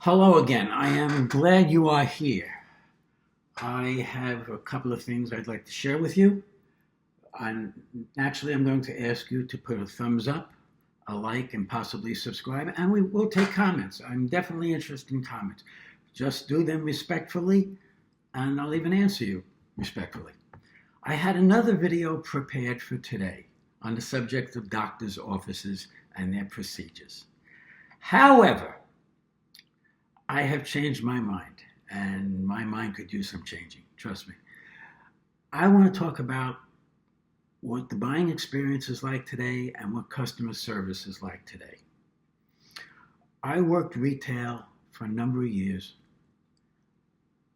Hello again. I am glad you are here. I have a couple of things I'd like to share with you. And naturally, I'm going to ask you to put a thumbs up, a like, and possibly subscribe. And we will take comments. I'm definitely interested in comments. Just do them respectfully, and I'll even answer you respectfully. I had another video prepared for today on the subject of doctors' offices and their procedures. However, I have changed my mind, and my mind could use some changing, trust me. I want to talk about what the buying experience is like today and what customer service is like today. I worked retail for a number of years,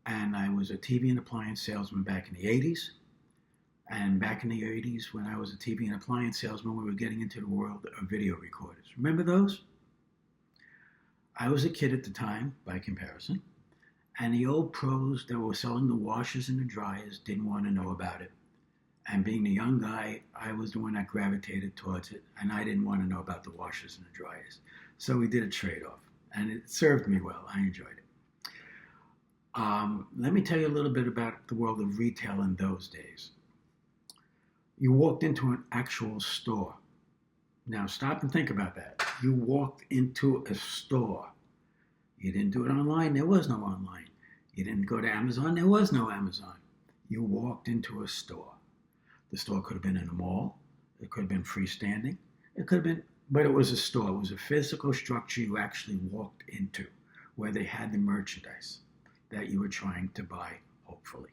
and I was a TV and appliance salesman back in the 80s. And back in the 80s, when I was a TV and appliance salesman, we were getting into the world of video recorders. Remember those? I was a kid at the time, by comparison, and the old pros that were selling the washers and the dryers didn't want to know about it. And being the young guy, I was the one that gravitated towards it, and I didn't want to know about the washers and the dryers. So we did a trade-off, and it served me well. I enjoyed it. Let me tell you a little bit about the world of retail in those days. You walked into an actual store. Now stop and think about that. You walked into a store. You didn't do it online. There was no online. You didn't go to Amazon. There was no Amazon. You walked into a store. The store could have been in a mall. It could have been freestanding. It could have been, but it was a store. It was a physical structure you actually walked into where they had the merchandise that you were trying to buy, hopefully.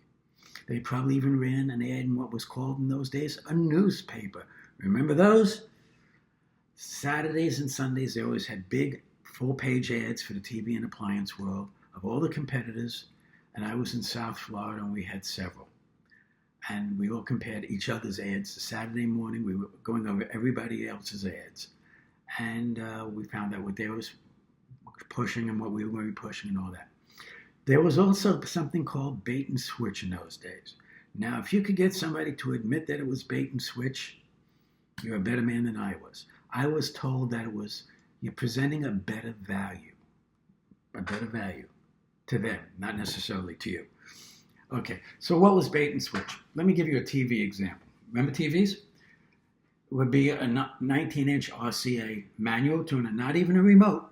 They probably even ran an ad in what was called in those days a newspaper. Remember those? Saturdays and Sundays, they always had big full-page ads for the TV and appliance world of all the competitors, and I was in South Florida, and we had several. And we all compared each other's ads. Saturday morning, we were going over everybody else's ads, and we found out what they was pushing and what we were going to be pushing and all that. There was also something called bait and switch in those days. Now, if you could get somebody to admit that it was bait and switch, you're a better man than I was. I was told that it was, you're presenting a better value to them, not necessarily to you. Okay, so what was bait and switch? Let me give you a TV example. Remember TVs? It would be a 19-inch RCA manual tuner, not even a remote.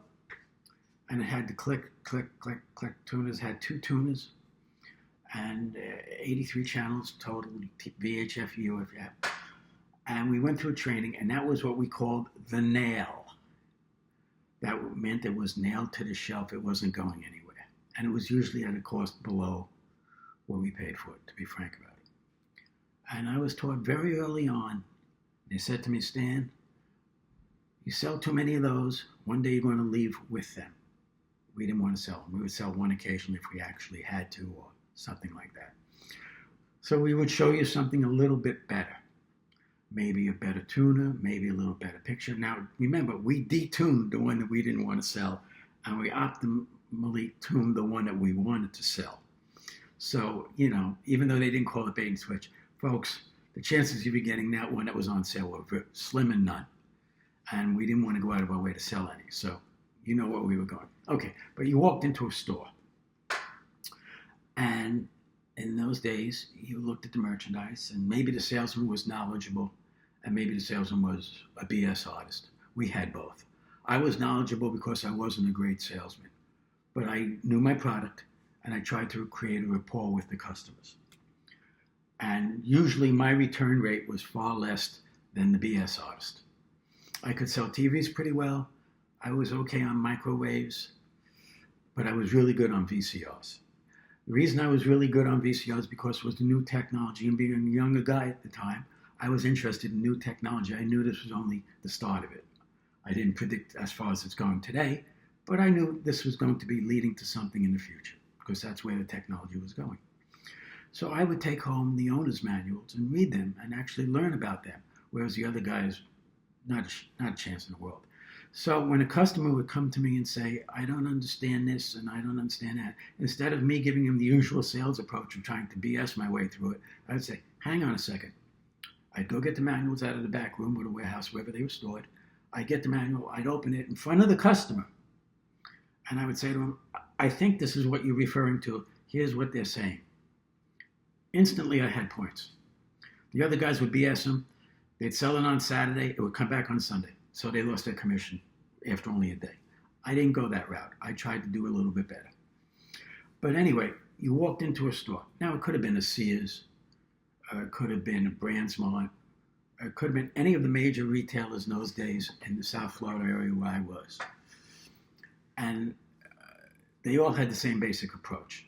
And it had the click, click, click, click tuners, had two tuners, and 83 channels total, VHF, UHF. And we went through a training, and that was what we called the nail. That meant it was nailed to the shelf. It wasn't going anywhere. And it was usually at a cost below what we paid for it, to be frank about it. And I was taught very early on, they said to me, Stan, you sell too many of those, one day you're going to leave with them. We didn't want to sell them. We would sell one occasionally if we actually had to, or something like that. So we would show you something a little bit better. Maybe a better tuner, maybe a little better picture. Now, remember, we detuned the one that we didn't want to sell, and we optimally tuned the one that we wanted to sell. So, even though they didn't call it bait and switch, folks, the chances of you getting that one that was on sale were slim and none. And we didn't want to go out of our way to sell any. So, you know where we were going. Okay, but you walked into a store. And in those days, you looked at the merchandise, and maybe the salesman was knowledgeable, and maybe the salesman was a BS artist. We had both. I was knowledgeable because I wasn't a great salesman, but I knew my product, and I tried to create a rapport with the customers. And usually my return rate was far less than the BS artist. I could sell TVs pretty well. I was okay on microwaves, but I was really good on VCRs. The reason I was really good on VCRs is because it was the new technology, and being a younger guy at the time, I was interested in new technology. I knew this was only the start of it. I didn't predict as far as it's going today, but I knew this was going to be leading to something in the future because that's where the technology was going. So I would take home the owner's manuals and read them and actually learn about them, whereas the other guys, not a chance in the world. So when a customer would come to me and say, I don't understand this and I don't understand that, instead of me giving him the usual sales approach of trying to BS my way through it, I would say, hang on a second. I'd go get the manuals out of the back room or the warehouse, wherever they were stored. I'd get the manual, I'd open it in front of the customer, And I would say to them, I think this is what you're referring to. Here's what they're saying. Instantly, I had points. The other guys would BS them. They'd sell it on Saturday. It would come back on Sunday. So they lost their commission after only a day. I didn't go that route. I tried to do a little bit better. But anyway, you walked into a store. Now, it could have been a Sears. It could have been a BrandsMart. It could have been any of the major retailers in those days in the South Florida area where I was. And they all had the same basic approach.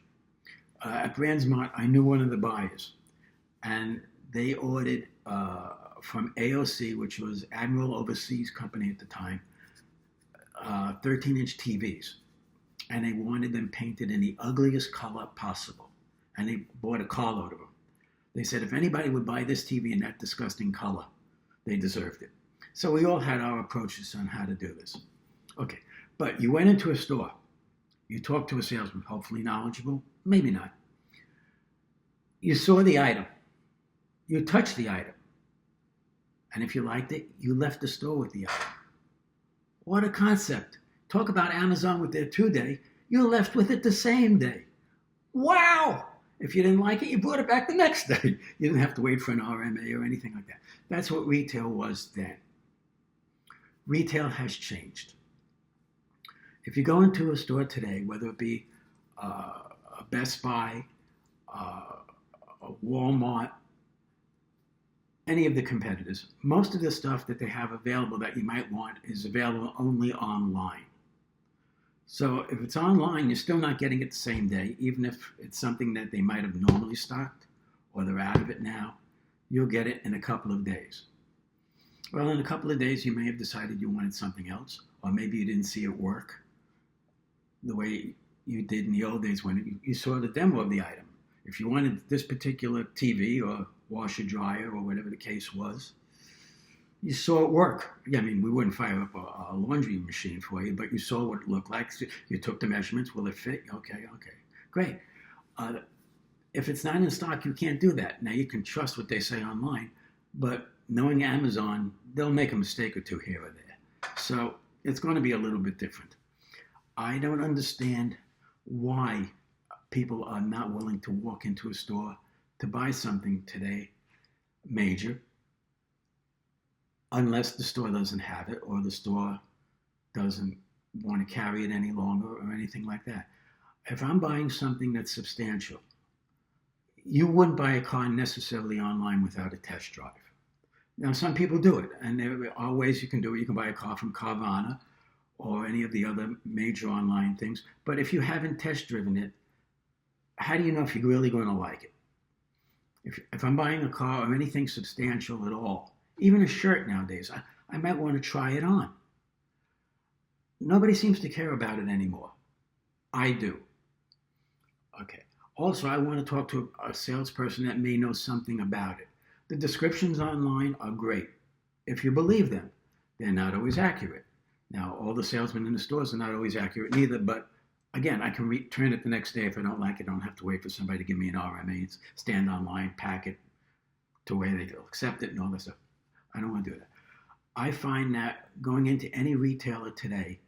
At BrandsMart, I knew one of the buyers. And they ordered from AOC, which was Admiral Overseas Company at the time, 13-inch TVs. And they wanted them painted in the ugliest color possible. And they bought a carload of them. They said if anybody would buy this TV in that disgusting color, they deserved it. So we all had our approaches on how to do this. Okay, but you went into a store. You talked to a salesman, hopefully knowledgeable, maybe not. You saw the item. You touched the item. And if you liked it, you left the store with the item. What a concept. Talk about Amazon with their 2-day. You left with it the same day. Wow! If you didn't like it, you brought it back the next day. You didn't have to wait for an RMA or anything like that. That's what retail was then. Retail has changed. If you go into a store today, whether it be a Best Buy, a Walmart, any of the competitors, most of the stuff that they have available that you might want is available only online. So if it's online, you're still not getting it the same day, even if it's something that they might have normally stocked or they're out of it now, you'll get it in a couple of days. Well, in a couple of days, you may have decided you wanted something else, or maybe you didn't see it work the way you did in the old days when you saw the demo of the item. If you wanted this particular TV or washer dryer or whatever the case was, you saw it work. Yeah, I mean, we wouldn't fire up a laundry machine for you, but you saw what it looked like. You took the measurements. Will it fit? Okay, great. If it's not in stock, you can't do that. Now, you can trust what they say online, but knowing Amazon, they'll make a mistake or two here or there. So it's going to be a little bit different. I don't understand why people are not willing to walk into a store to buy something today, major, unless the store doesn't have it or the store doesn't want to carry it any longer or anything like that. If I'm buying something that's substantial, you wouldn't buy a car necessarily online without a test drive. Now, some people do it, and there are ways you can do it. You can buy a car from Carvana or any of the other major online things. But if you haven't test driven it, how do you know if you're really going to like it? If I'm buying a car or anything substantial at all, even a shirt nowadays, I might want to try it on. Nobody seems to care about it anymore. I do. Okay. Also, I want to talk to a salesperson that may know something about it. The descriptions online are great. If you believe them, they're not always accurate. Now, all the salesmen in the stores are not always accurate neither, but again, I can return it the next day if I don't like it. I don't have to wait for somebody to give me an RMA, stand online, pack it to where they'll accept it and all that stuff. I don't want to do that. I find that going into any retailer today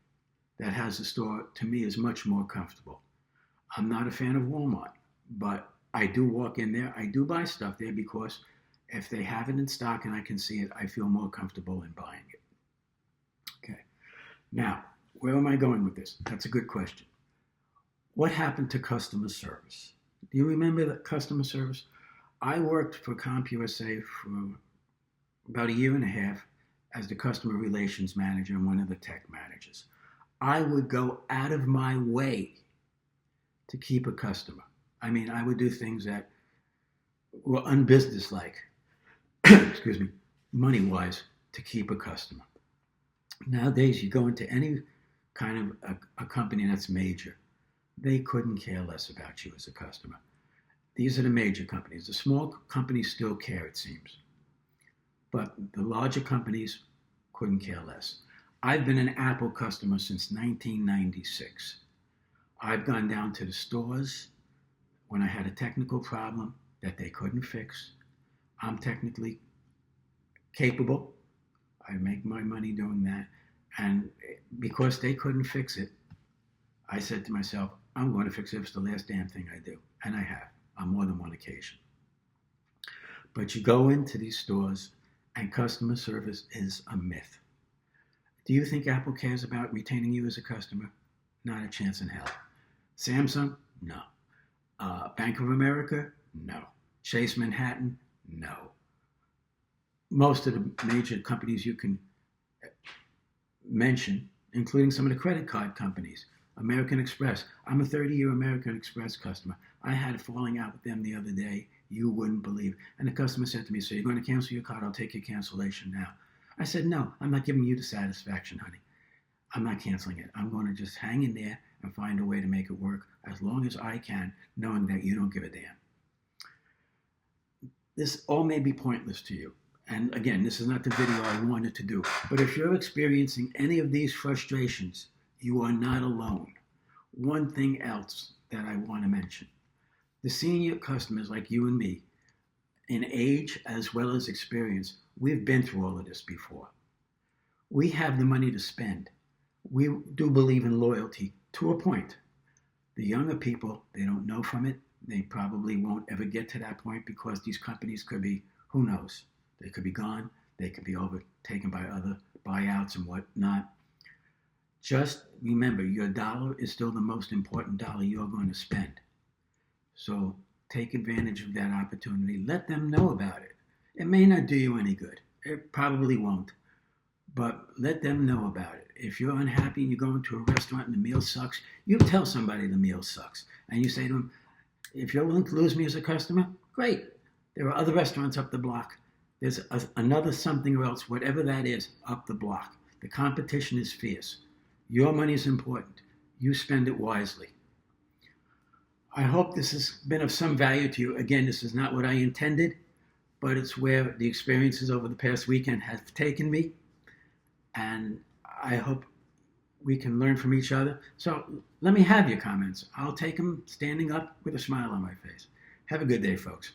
that has a store, to me, is much more comfortable. I'm not a fan of Walmart, but I do walk in there. I do buy stuff there because if they have it in stock and I can see it, I feel more comfortable in buying it. Okay. Now, where am I going with this? That's a good question. What happened to customer service? Do you remember that customer service? I worked for CompUSA for about a year and a half as the customer relations manager and one of the tech managers. I would go out of my way to keep a customer. I mean, I would do things that were unbusinesslike, excuse me, money-wise, to keep a customer. Nowadays, you go into any kind of a company that's major, they couldn't care less about you as a customer. These are the major companies. The small companies still care, it seems. But the larger companies couldn't care less. I've been an Apple customer since 1996. I've gone down to the stores when I had a technical problem that they couldn't fix. I'm technically capable. I make my money doing that. And because they couldn't fix it, I said to myself, I'm going to fix it. It's the last damn thing I do. And I have on more than one occasion. But you go into these stores and customer service is a myth. Do you think Apple cares about retaining you as a customer? Not a chance in hell. Samsung? No. Bank of America? No. Chase Manhattan? No. Most of the major companies you can mention, including some of the credit card companies, American Express. I'm a 30-year American Express customer. I had a falling out with them the other day. You wouldn't believe. And the customer said to me, so you're going to cancel your card? I'll take your cancellation now. I said, no, I'm not giving you the satisfaction, honey. I'm not canceling it. I'm going to just hang in there and find a way to make it work as long as I can, knowing that you don't give a damn. This all may be pointless to you. And again, this is not the video I wanted to do. But if you're experiencing any of these frustrations, you are not alone. One thing else that I want to mention. The senior customers like you and me, in age as well as experience, we've been through all of this before. We have the money to spend. We do believe in loyalty to a point. The younger people, they don't know from it. They probably won't ever get to that point because these companies could be, who knows? They could be gone. They could be overtaken by other buyouts and whatnot. Just remember, your dollar is still the most important dollar you're going to spend. So take advantage of that opportunity. Let them know about it. It may not do you any good. It probably won't. But let them know about it. If you're unhappy and you go into a restaurant and the meal sucks, you tell somebody the meal sucks. And you say to them, if you're willing to lose me as a customer, great. There are other restaurants up the block. There's another something or else, whatever that is, up the block. The competition is fierce. Your money is important. You spend it wisely. I hope this has been of some value to you. Again, this is not what I intended, but it's where the experiences over the past weekend have taken me. And I hope we can learn from each other. So let me have your comments. I'll take them standing up with a smile on my face. Have a good day, folks.